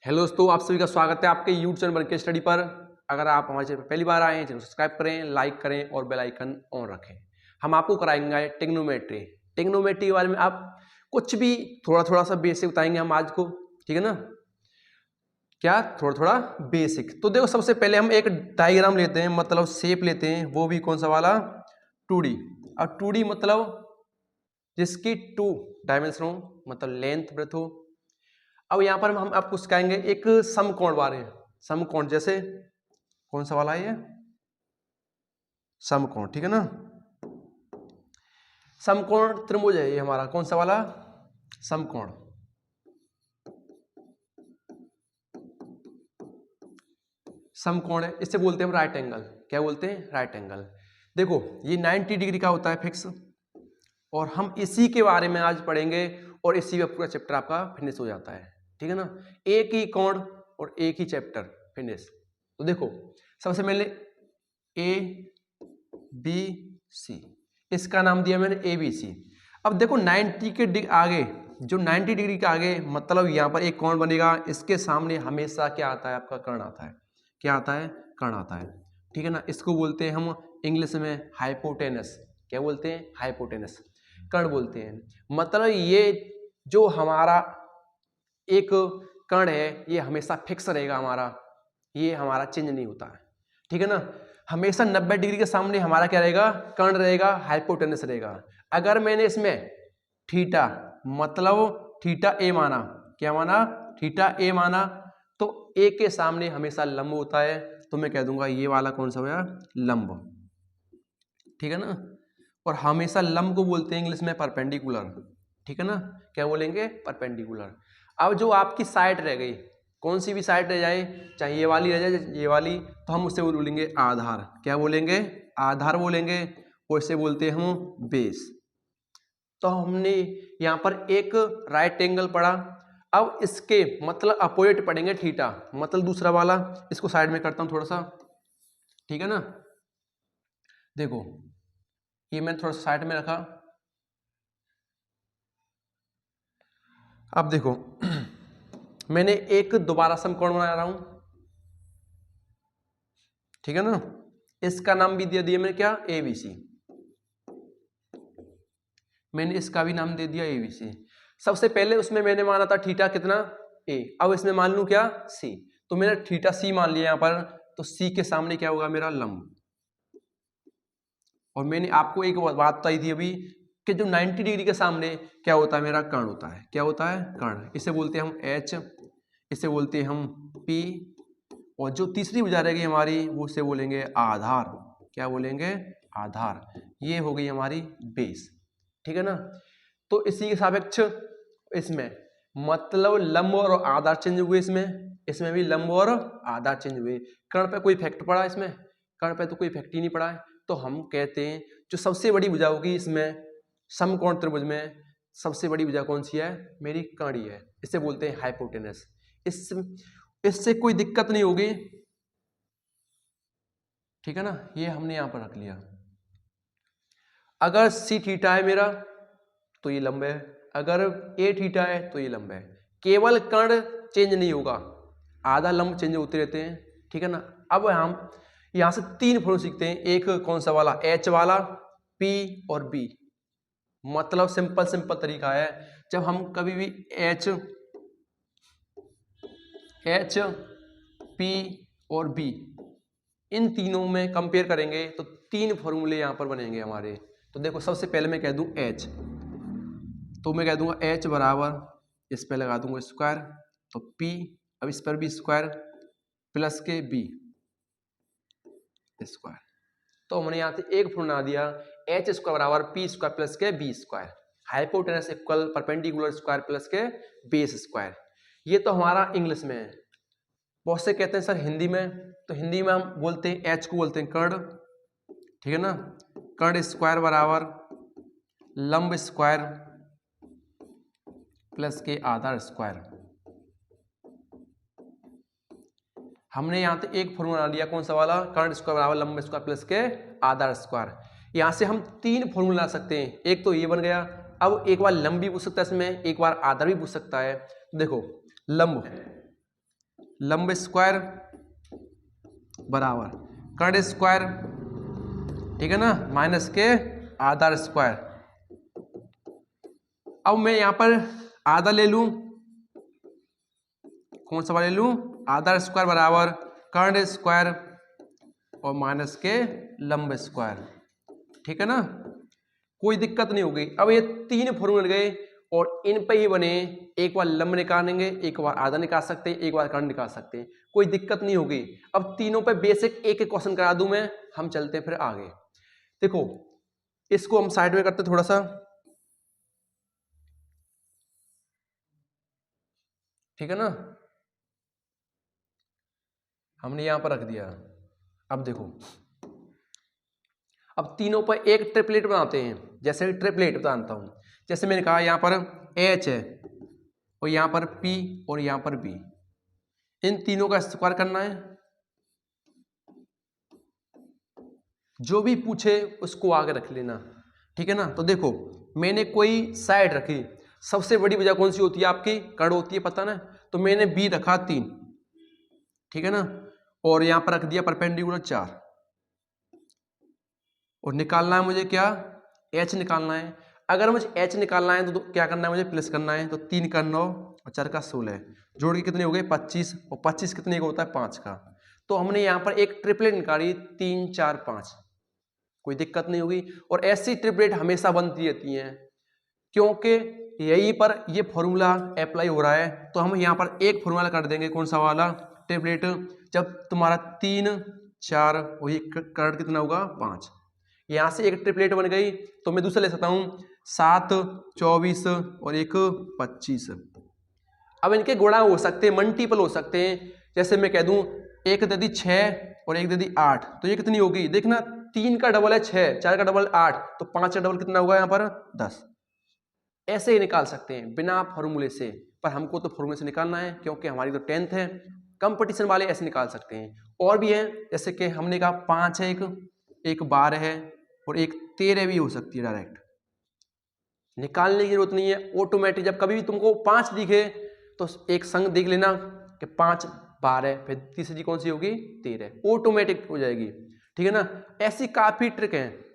Hello दोस्तों, आप सभी का स्वागत है आपके यूट्यूब चैनल बनके स्टडी पर। अगर आप हमारे चैनल पर पहली बार आए हैं, चैनल सब्सक्राइब करें, लाइक करें और बेल आइकन ऑन रखें। हम आपको कराएंगे टेक्नोमेट्री। टेक्नोमेट्री के बारे में आप कुछ भी थोड़ा सा बेसिक बताएंगे हम आज को, ठीक है ना। क्या थोड़ा बेसिक। तो देखो, सबसे पहले हम एक डायग्राम लेते हैं, मतलब शेप लेते हैं, वो भी कौन सा वाला, 2D। अब 2D मतलब जिसकी 2 डायमेंशन हो, मतलब लेंथ ब्रेथ हो। अब यहां पर हम आपको सिखाएंगे एक समकोण बारे में। समकोण जैसे कौन सा वाला है ये, समकोण, ठीक है ना। समकोण त्रिभुज है ये हमारा, कौन सा वाला, समकोण। समकोण है, इससे बोलते हैं हम राइट एंगल। क्या बोलते हैं, राइट एंगल। देखो ये 90 डिग्री का होता है फिक्स, और हम इसी के बारे में आज पढ़ेंगे और इसी में पूरा चैप्टर आपका फिनिश हो जाता है, ठीक है ना। एक ही कोण और एक ही चैप्टर फिनिश। तो देखो सबसे पहले ए बी सी, इसका नाम दिया मैंने ए बी सी। अब देखो 90 के आगे, जो 90 डिग्री के आगे, मतलब यहाँ पर एक कोण बनेगा, इसके सामने हमेशा क्या आता है, आपका कर्ण आता है। क्या आता है, कर्ण आता है, ठीक है ना। इसको बोलते हैं हम इंग्लिश में हाइपोटेनस। क्या बोलते हैं, हाइपोटेनस, कर्ण बोलते हैं। मतलब ये जो हमारा एक कर्ण है, ये हमेशा फिक्स रहेगा हमारा, ये हमारा चेंज नहीं होता है, ठीक है ना। हमेशा 90 डिग्री के सामने हमारा क्या रहेगा, कर्ण रहेगा, हाइपोटेनस रहेगा। अगर मैंने इसमें थीटा, मतलब थीटा ए माना, क्या माना, थीटा ए माना, तो ए के सामने हमेशा लंब होता है, तो मैं कह दूंगा ये वाला कौन सा हुआ, लंब, ठीक है ना। और हमेशा लंब को बोलते हैं इंग्लिश में परपेंडिकुलर, ठीक है ना। क्या बोलेंगे, परपेंडिकुलर। अब जो आपकी साइड रह गई, कौन सी भी साइड रह जाए, चाहे ये वाली रह जाए, ये वाली, तो हम उससे बोलेंगे आधार। क्या बोलेंगे, आधार बोलेंगे, और इसे बोलते हैं हम बेस। तो हमने यहाँ पर एक राइट एंगल पढ़ा। अब इसके मतलब अपोजिट पढ़ेंगे थीटा, मतलब दूसरा वाला। इसको साइड में करता हूँ थोड़ा सा, ठीक है ना। देखो ये मैंने थोड़ा साइड में रखा। अब देखो मैंने एक दोबारा समकोण बना रहा हूं, ठीक है ना। इसका नाम भी दे दिया मैंने, क्या, एबीसी। मैंने इसका भी नाम दे दिया एबीसी। सबसे पहले उसमें मैंने माना था थीटा कितना, ए। अब इसमें मान लूं क्या, सी। तो मैंने थीटा सी मान लिया यहां पर, तो सी के सामने क्या होगा, मेरा लंब। और मैंने आपको एक बात बताई थी अभी कि जो 90 डिग्री के सामने क्या होता है, मेरा कर्ण होता है। क्या होता है, कर्ण। इसे बोलते हैं हम एच, इसे बोलते हैं हम पी, और जो तीसरी भुजा रहेगी हमारी, वो उसे बोलेंगे आधार। क्या बोलेंगे, आधार। ये हो गई हमारी बेस, ठीक है ना। तो इसी के सापेक्ष इसमें मतलब लंब और आधार चेंज हुए, इसमें भी लंब और आधार चेंज हुए। कर्ण पे कोई इफेक्ट पड़ा इसमें, कर्ण पे तो कोई इफेक्ट ही नहीं पड़ा है। तो हम कहते हैं जो सबसे बड़ी भुजा होगी इसमें समकोण त्रिभुज में, सबसे बड़ी भुजा कौन सी है, मेरी कर्ण ही है। इसे बोलते हैं हाइपोटेनस। इससे कोई दिक्कत नहीं होगी, ठीक है ना। ये हमने यहां पर रख लिया। अगर सी थीटा है मेरा, तो ये लंब है। अगर ए थीटा है, तो ये लंब है। केवल कर्ण चेंज नहीं होगा, आधा लंब चेंज होते रहते हैं, ठीक है ना। अब हम यहां से 3 फॉर्मूला सीखते हैं। एक कौन सा वाला, एच वाला, पी और बी। मतलब सिंपल तरीका है, जब हम कभी भी एच पी और बी इन तीनों में कंपेयर करेंगे, तो 3 फॉर्मूले यहां पर बनेंगे हमारे। तो देखो सबसे पहले मैं कह दूं एच, तो मैं कह दूंगा एच बराबर, इस पर लगा दूंगा स्क्वायर, तो पी, अब इस पर भी स्क्वायर, प्लस के बी स्क्वायर। तो हमने यहां से एक फॉर्मूला दिया, एच स्क्वायर बराबर पी स्क्वायर प्लस के B square, hypotenuse equal perpendicular square plus के बेस स्क्वायर। ये तो हमारा इंग्लिश में है। बहुत से कहते हैं सर हिंदी में, तो हिंदी में हम बोलते हैं एच को बोलते हैं कर्ण, ठीक है ना। कर्ण स्क्वायर बराबर लंब स्क्वायर प्लस के आधार स्क्वायर। हमने यहां से एक फॉर्मूला लिया, कौन सा वाला, कर्ण स्क्वायर बराबर लंब स्क्वायर प्लस के आधार स्क्वायर। यहां से हम 3 फॉर्मूला ला सकते हैं। एक तो ये बन गया। अब एक बार लंब भी पूछ सकता है इसमें, एक बार आधार भी पूछ सकता है। देखो लंब लंब स्क्वायर बराबर कर्ण स्क्वायर, ठीक है ना, माइनस के आधार स्क्वायर। अब मैं यहां पर आधा ले लूं, कौन सा वाला ले लूं, आधार स्क्वायर बराबर कर्ण स्क्वायर और माइनस के लंब स्क्वायर, ठीक है ना, कोई दिक्कत नहीं होगी। अब ये तीन फॉर्मूले गए और इन पे ही बने, एक बार लंब निकालेंगे, एक बार आधा निकाल सकते हैं, एक बार कर्ण निकाल सकते हैं, कोई दिक्कत नहीं होगी। अब तीनों पे बेसिक एक एक क्वेश्चन करा दूं मैं, हम चलते हैं फिर आगे। देखो इसको हम साइड में करते थोड़ा सा, ठीक है ना, हमने यहां पर रख दिया। अब देखो, अब तीनों पर एक ट्रिपलेट बनाते हैं, जैसे ट्रिपलेट बताता हूं। जैसे मैंने कहा यहां पर H है और यहां पर P और यहां पर B, इन तीनों का स्क्वायर करना है। जो भी पूछे उसको आगे रख लेना, ठीक है ना। तो देखो मैंने कोई साइड रखी, सबसे बड़ी वजह कौन सी होती है आपकी, कर्ण होती है, पता ना, तो मैंने B रखा 3, ठीक है ना, और यहां पर रख दिया परपेंडिकुलर 4, और निकालना है मुझे क्या, H निकालना है। अगर मुझे H निकालना है तो क्या करना है, मुझे प्लस करना है। तो 3 का 9 और 4 का 16, जोड़ के कितने हो गए 25, और 25 कितने का होता है 5 का। तो हमने यहाँ पर एक ट्रिपलेट निकाली 3 4 5, कोई दिक्कत नहीं होगी। और ऐसी ट्रिपलेट हमेशा बनती रहती हैं, क्योंकि यहीं पर ये फॉर्मूला अप्लाई हो रहा है। तो हम यहाँ पर एक फॉर्मूला कर देंगे, कौन सा वाला, ट्रिपलेट। जब तुम्हारा 3 4 और ये कर्ण कितना होगा 5, यहां से एक ट्रिपलेट बन गई। तो मैं दूसरा ले सकता हूं 7 24 और एक 25। अब इनके गुणा हो सकते हैं, मल्टीपल हो सकते हैं। जैसे मैं कह दूं एक दे दी 6 और एक दे दी 8, तो ये कितनी होगी, देखना 3 का डबल है 6, 4 का डबल 8, तो 5 का डबल कितना होगा यहाँ पर 10। ऐसे ही निकाल सकते हैं बिना फॉर्मूले से, पर हमको तो फॉर्मूले से निकालना है क्योंकि हमारी तो 10th है। कंपटीशन वाले ऐसे निकाल सकते हैं। और भी है, जैसे कि हमने कहा 5 है, एक 12 है और एक 13 भी हो सकती है। डायरेक्ट निकालने की जरूरत नहीं है, ऑटोमेटिक जब कभी भी तुमको 5 दिखे तो एक संग देख लेना कि 5 12, फिर तीसरी कौन सी होगी 13, ऑटोमेटिक हो जाएगी, ठीक है ना। ऐसी काफी ट्रिक हैं,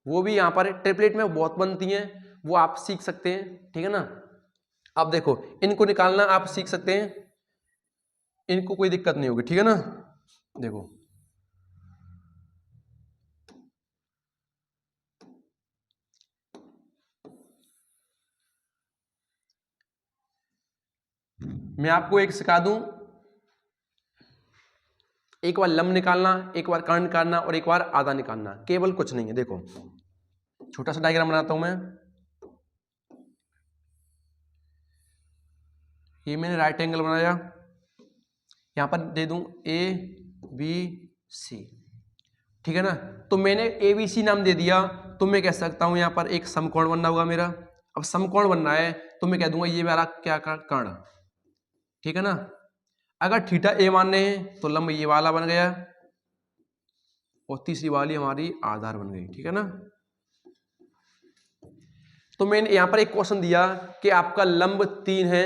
वो भी यहाँ पर ट्रिपलेट में बहुत बनती हैं, वो आप सीख सकते हैं, ठीक है ना। अब देखो इनको निकालना आप सीख सकते हैं, इनको कोई दिक्कत नहीं होगी, ठीक है ना। देखो मैं आपको एक सिखा दूं, एक बार लंब निकालना, एक बार कर्ण निकालना और एक बार आधा निकालना, केवल कुछ नहीं है। देखो छोटा सा डायग्राम बनाता हूं मैं, ये मैंने राइट एंगल बनाया, यहां पर दे दूं ए बी सी, ठीक है ना। तो मैंने ए बी सी नाम दे दिया, तो मैं कह सकता हूं यहां पर एक समकोण बनना होगा मेरा। अब समकोण बनना है तो मैं कह दूंगा ये मेरा क्या कर्ण, ठीक है ना। अगर थीटा ए मानने हैं तो लंब ये वाला बन गया और तीसरी वाली हमारी आधार बन गई, ठीक है ना। तो मैंने यहां पर एक क्वेश्चन दिया कि आपका लंब 3 है,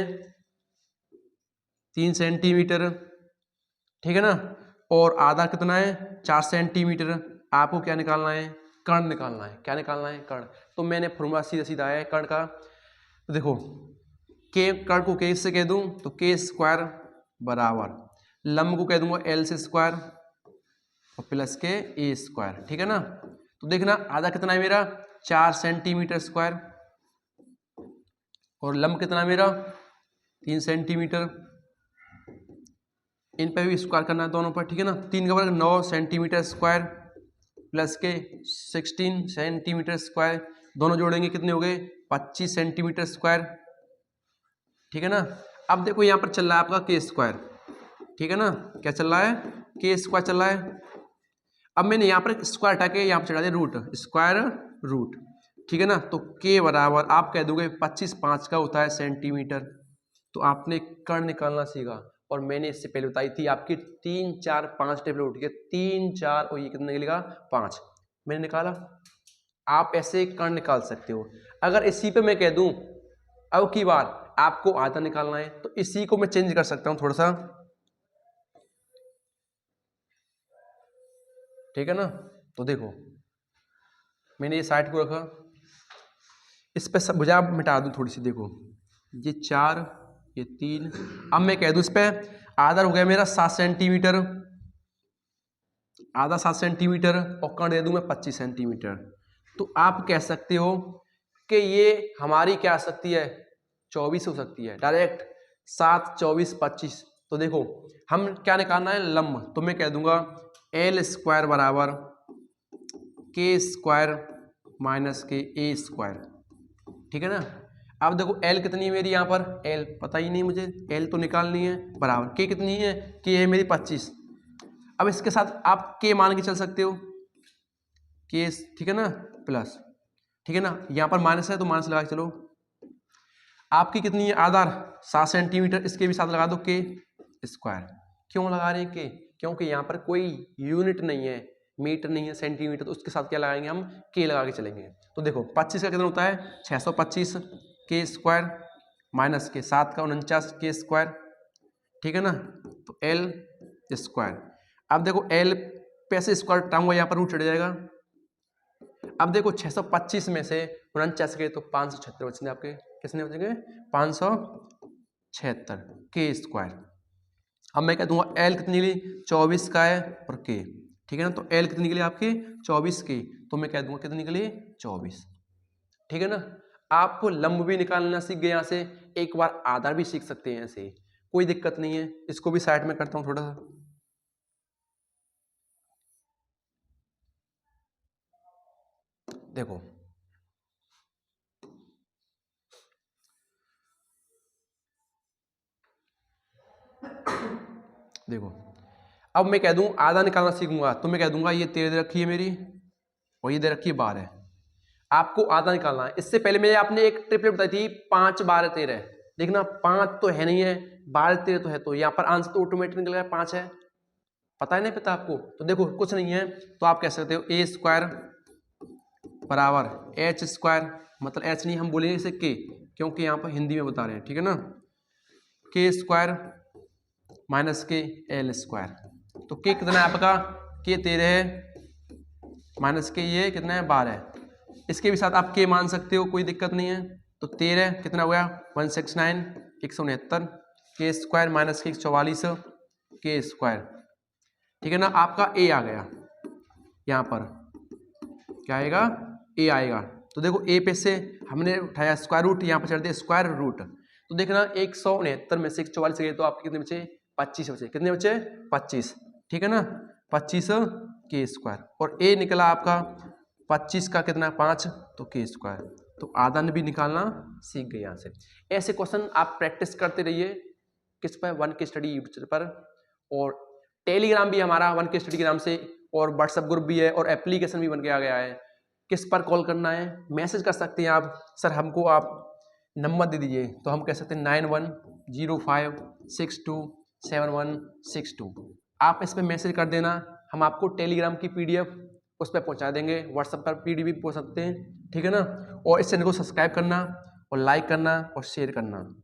3 सेंटीमीटर, ठीक है ना, और आधा कितना है 4 सेंटीमीटर। आपको क्या निकालना है, कर्ण निकालना है। क्या निकालना है, कर्ण। तो मैंने फॉर्मूला सीधा सीधा है कर्ण का। तो देखो के कर्ण को के से कह दूं तो के स्क्वायर बराबर लंब को कह दूंगा एल से स्क्वायर और प्लस के ए स्क्वायर, ठीक है ना। तो देखना आधा कितना है मेरा 4 सेंटीमीटर स्क्वायर और लंब कितना है मेरा 3 सेंटीमीटर। इन पर भी स्क्वायर करना है दोनों पर, ठीक है ना। 3 का वर्ग 9 सेंटीमीटर स्क्वायर प्लस के 16 सेंटीमीटर स्क्वायर, दोनों जोड़ेंगे कितने हो गए 25 सेंटीमीटर स्क्वायर, ठीक है ना। अब देखो यहाँ पर चल रहा है आपका के स्क्वायर, ठीक है ना। क्या चल रहा है, के स्क्वायर चल रहा है। अब मैंने यहाँ पर स्क्वायर हटा के यहाँ पर चढ़ा दिया रूट, स्क्वायर रूट, ठीक है ना। तो के बराबर आप कह दोगे 25 5 का होता है सेंटीमीटर। तो आपने कर्ण निकालना सीखा, और मैंने इससे पहले बताई थी आपकी 3 4 5 टेबल उठ के 3 4 और ये कितने निकलेगा 5, मैंने निकाला। आप ऐसे कर्ण निकाल सकते हो। अगर इसी पे मैं कह दूं अब की बार आपको आधा निकालना है तो इसी को मैं चेंज कर सकता हूं थोड़ा सा, ठीक है ना। तो देखो मैंने ये साइड को रखा, इस पे सब भुजा मिटा दूँ थोड़ी सी, देखो ये 4 ये 3, अब मैं कह दूँ इस पे आधा हो गया मेरा 7 सेंटीमीटर, आधा 7 सेंटीमीटर और कर्ण दे दूँ मैं 25 सेंटीमीटर। तो आप कह सकते हो कि ये हमारी क्या आ सकती है, 24 हो सकती है डायरेक्ट, 7 24 25। तो देखो हम क्या निकालना है, लंब, तो मैं कह दूंगा एल स्क्वायर बराबर के स्क्वायर माइनस के ए स्क्वायर, ठीक है ना। अब देखो एल कितनी है मेरी यहाँ पर, एल पता ही नहीं मुझे, एल तो निकालनी है, बराबर के कितनी है, के है मेरी 25। अब इसके साथ आप के मान के चल सकते हो, के, ठीक है ना, प्लस, ठीक है ना, यहाँ पर माइनस है तो माइनस लगा के चलो। आपकी कितनी है आधार 7 सेंटीमीटर, इसके भी साथ लगा दो के स्क्वायर। क्यों लगा रहे हैं के, क्योंकि यहाँ पर कोई यूनिट नहीं है, मीटर नहीं है, सेंटीमीटर, तो उसके साथ क्या लगाएंगे हम, के लगा के चलेंगे। तो देखो 25 का कितना होता है 625 के स्क्वायर माइनस के 7 का 49 के स्क्वायर, ठीक है ना, तो एल स्क्वायर। अब देखो एल पैसे स्क्वायर टर्म हुआ, यहाँ पर रूट चढ़ जाएगा। अब देखो 625 में से 49 गए तो 576 बचेंगे आपके, कितने बचेंगे 576 के स्क्वायर। अब मैं कह दूंगा एल कितनी निकली 24 का है और के, ठीक है ना, तो एल कितनी निकली आपकी 24 की, तो मैं कह दूंगा कितनी निकली 24, ठीक है ना। आपको लंब भी निकालना सीख गए, यहाँ से एक बार आधार भी सीख सकते हैं, ऐसे कोई दिक्कत नहीं है। इसको भी साइड में करता हूँ थोड़ा सा, देखो देखो अब मैं कह दूं आधा निकालना सीखूंगा, तो मैं कह दूंगा ये 13 दे रखी है मेरी और ये दे रखी है 12, आपको आधा निकालना है। इससे पहले मैंने आपने एक ट्रिपलेट बताई थी 5 12 13, देखना 5 तो है नहीं है, 12 13 तो है, तो यहाँ पर आंसर तो ऑटोमेटिक निकल गया 5 है, पता है नहीं पता आपको, तो देखो कुछ नहीं है, तो आप कह सकते हो ए स्क्वायर बराबर एच स्क्वायर, मतलब एच नहीं हम बोलेंगे इसे के, क्योंकि यहाँ पर हिंदी में बता रहे हैं, ठीक है ना, के स्क्वायर माइनस के एल स्क्वायर। तो के कितना है आपका, के 13 है माइनस के ये कितना है 12 है, इसके भी साथ आप के मान सकते हो, कोई दिक्कत नहीं है। तो 13 कितना हुआ 169 169 के स्क्वायर माइनस के 44 के स्क्वायर, ठीक है ना। आपका ए आ गया, यहाँ पर क्या आएगा ए आएगा। तो देखो ए पे से हमने उठाया स्क्वायर रूट, यहाँ पर चढ़ दिया स्क्वायर रूट, तो देखना 169 में से 44 गए तो आपके कितने बचे 25 बचे, कितने बचे 25, ठीक है ना, 25 के स्क्वायर, और ए निकला आपका 25 का कितना 5, तो के स्क्वायर। तो आधा भी निकालना सीख गए यहाँ से। ऐसे क्वेश्चन आप प्रैक्टिस करते रहिए, किस पर, वन के स्टडी यूट्यूब पर, और टेलीग्राम भी हमारा वन के स्टडी के नाम से, और व्हाट्सएप ग्रुप भी है, और एप्लीकेशन भी बन के आ गया है। किस पर कॉल करना है, मैसेज कर सकते हैं आप, सर हमको आप नंबर दे दीजिए, तो हम कह सकते हैं 9105627162, आप इस पर मैसेज कर देना, हम आपको टेलीग्राम की PDF उस पर पहुंचा देंगे, व्हाट्सएप पर PDF भी पहुंच सकते हैं, ठीक है ना। और इस चैनल को सब्सक्राइब करना और लाइक करना और शेयर करना।